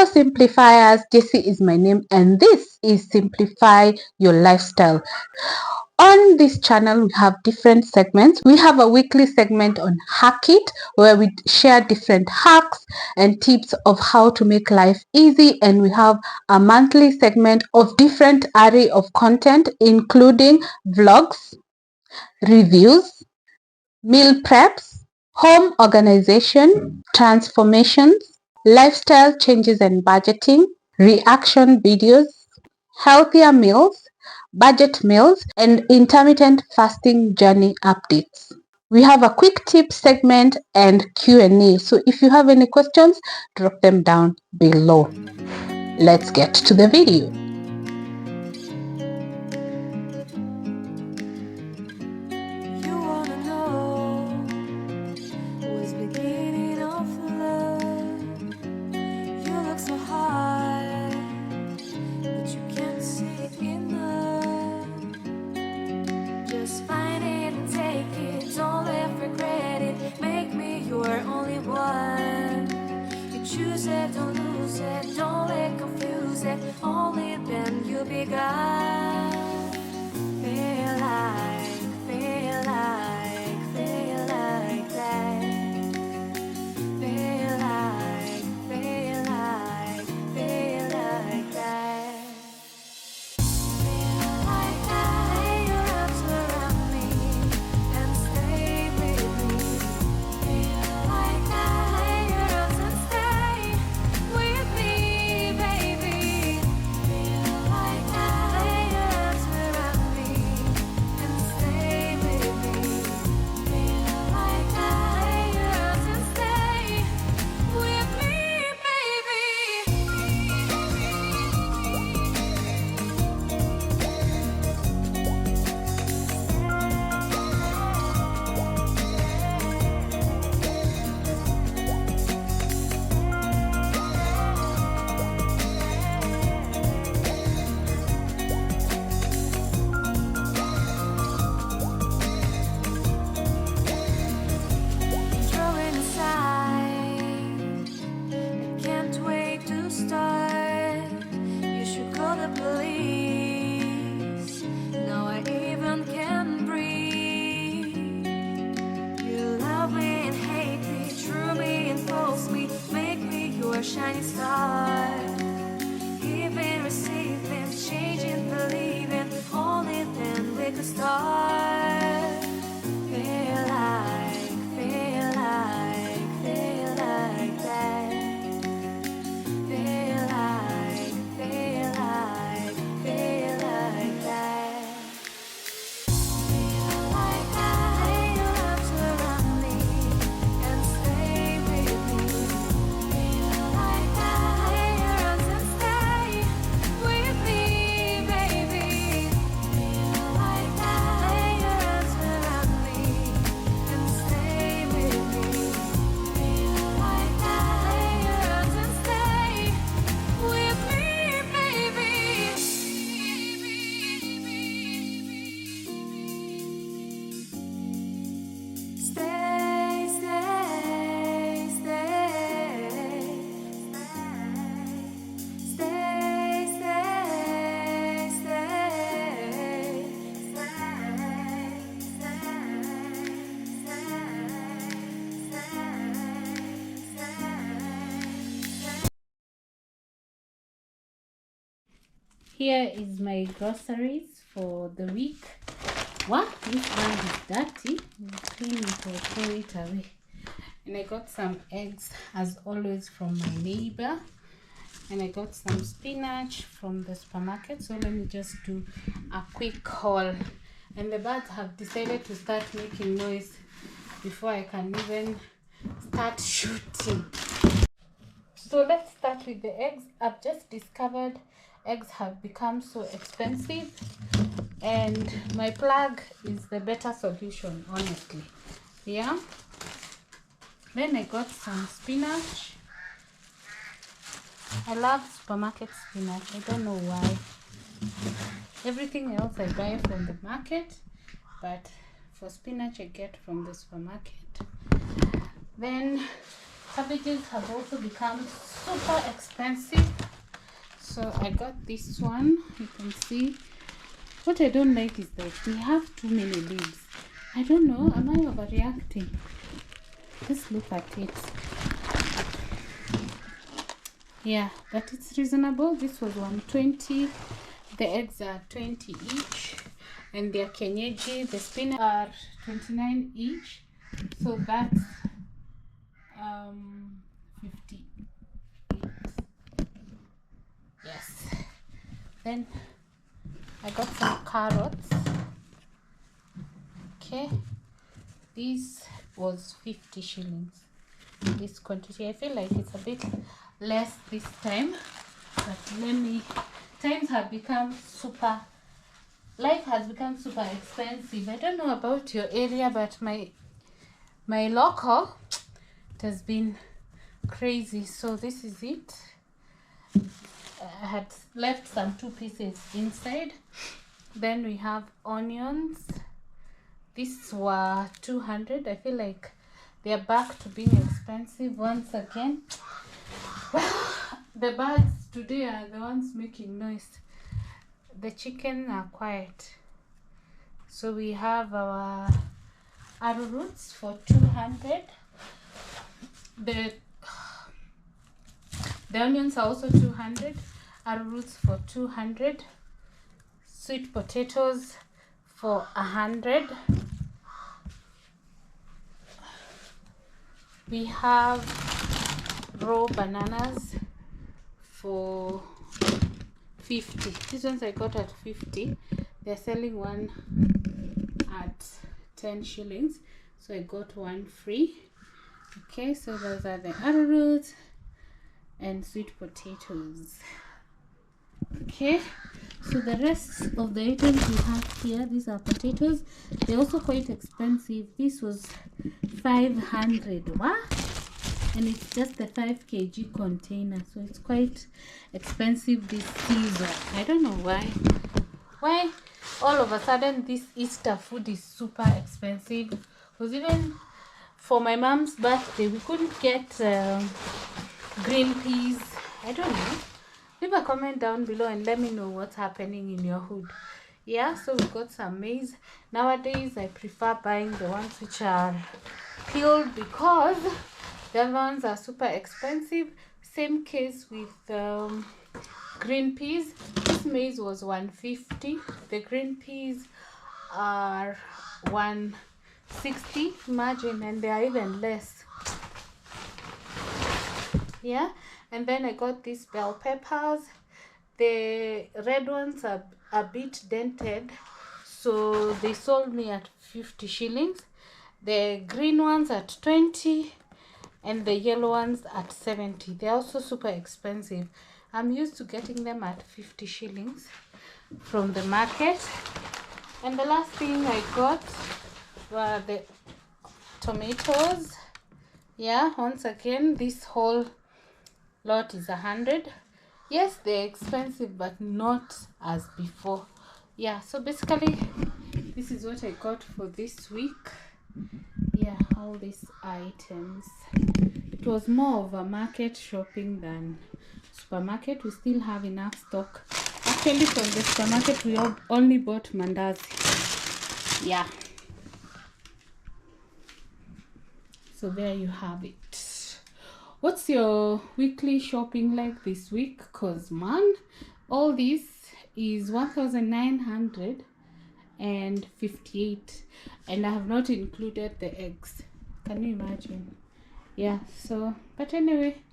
Hello simplifiers, Jessie is my name and this is Simplify Your Lifestyle. On this channel, we have different segments. We have a weekly segment on Hack It, where we share different hacks and tips of how to make life easy. And we have a monthly segment of different array of content, including vlogs, reviews, meal preps, home organization, transformations, lifestyle changes and budgeting, reaction videos, healthier meals, budget meals, and intermittent fasting journey updates. We have a quick tip segment and Q&A. So if you have any questions, drop them down below. Let's get to the video. Don't lose it, don't let confuse it. Only then you'll be God. Feel like that. Feel like that. Feel like that. Lay your arms around me and stay with me. Feel like that. Lay your arms and stay with me, baby. Feel like that. Lay your arms around me and stay with me. Feel like that. Lay your arms and stay with me, baby. Drawing aside, I can't wait to start. You should call the police. Now I even can breathe. You love me and hate me, true me and false me, make me your shining star. Giving, receiving, changing, believing, only then we could start. Feel like that. Feel like that. Feel like that. Lay your arms around me and stay with me. Feel like that. Lay your arms and stay with me, baby. Feel like that. Lay your arms around me and stay with me. Feel like that. Lay your arms and stay with me, baby. Stay, stay, stay, stay, stay, Here is my groceries for the week. What? This bag is dirty. I'll clean it or throw it away. And I got some eggs as always from my neighbor. And I got some spinach from the supermarket. So let me just do a quick haul. And the birds have decided to start making noise before I can even start shooting. So let's start with the eggs. I've just discovered eggs have become so expensive and my plug is the better solution, honestly. Yeah. Then I got some spinach. I love supermarket spinach. I don't know why. Everything else I buy from the market, but for spinach I get from the supermarket. Then Cabbages have also become super expensive. So I got this one. You can see. What I don't like is that they have too many leaves. I don't know. Am I overreacting? Just look at it. Yeah, but it's reasonable. This was 120. The eggs are 20 each, and they're kienyeji. The spinach are 29 each. So that's 50. Yes. Then I got some carrots. Okay. This was 50 shillings. This quantity. I feel like it's a bit less this time. But times have become life has become super expensive. I don't know about your area, but my local, it has been crazy. So this is it. I had left some 2 pieces inside. Then we have onions. These were 200. I feel like they are back to being expensive once again. Well, the birds today are the ones making noise. The chicken are quiet. So we have our arrowroots for 200. The onions are also 200. Arrowroots for 200. Sweet potatoes for 100. We have raw bananas for 50. These ones I got at 50. They're selling one at 10 shillings. So I got one free. Okay, so those are the arrowroot and sweet potatoes. Okay, so the rest of the items we have here, these are potatoes. They're also quite expensive. This was 500. What? And it's just a 5 kg container, so it's quite expensive this season. I don't know why all of a sudden this Easter food is super expensive. Because even for my mom's birthday we couldn't get green peas. I don't know. Leave a comment down below and let me know what's happening in your hood. Yeah, so we got some maize. Nowadays I prefer buying the ones which are peeled because the other ones are super expensive. Same case with green peas. This maize was 150. The green peas are 160. Imagine, and they are even less. Yeah, and then I got these bell peppers. The red ones are a bit dented, so they sold me at 50 shillings. The green ones at 20 and the yellow ones at 70. They're also super expensive. I'm used to getting them at 50 shillings from the market. And the last thing I got were the tomatoes. Yeah, once again, this whole lot is 100. Yes, they're expensive, but not as before. Yeah, so basically this is what I got for this week. Yeah, all these items. It was more of a market shopping than supermarket. We still have enough stock. Actually, from the supermarket we only bought mandazi. Yeah, so there you have it. What's your weekly shopping like this week? Cause man, all this is 1958, and I have not included the eggs. Can you imagine? Yeah, so but anyway,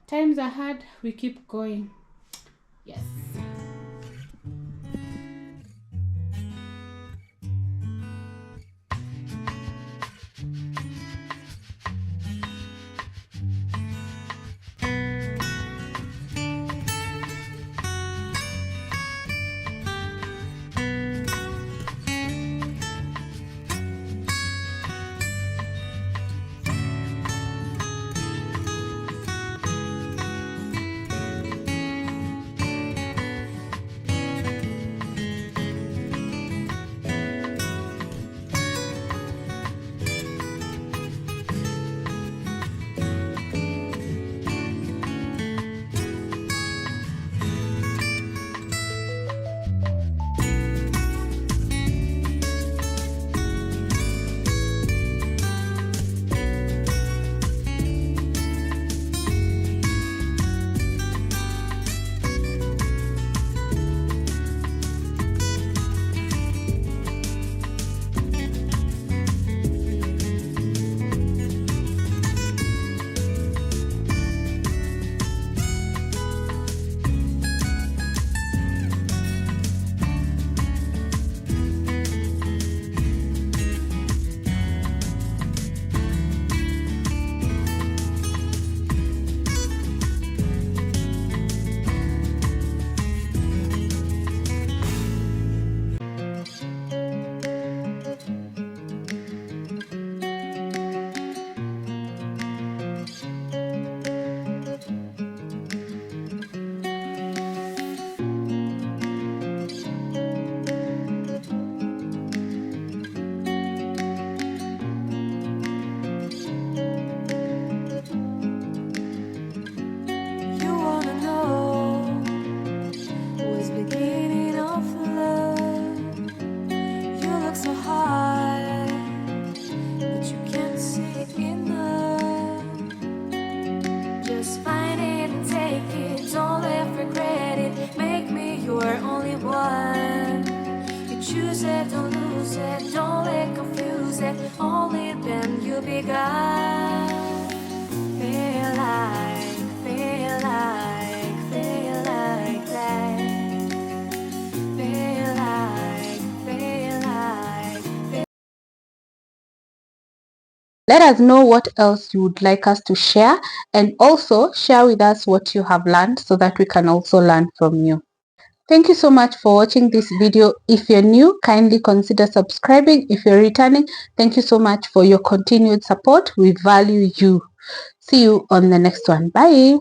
times are hard, we keep going. Yes. it. Only then you begun. Feel like, feel like, feel like that. Feel like, feel like, feel. Let us know what else you would like us to share, and also share with us what you have learned so that we can also learn from you. Thank you so much for watching this video. If you're new, kindly consider subscribing. If you're returning, thank you so much for your continued support. We value you. See you on the next one. Bye.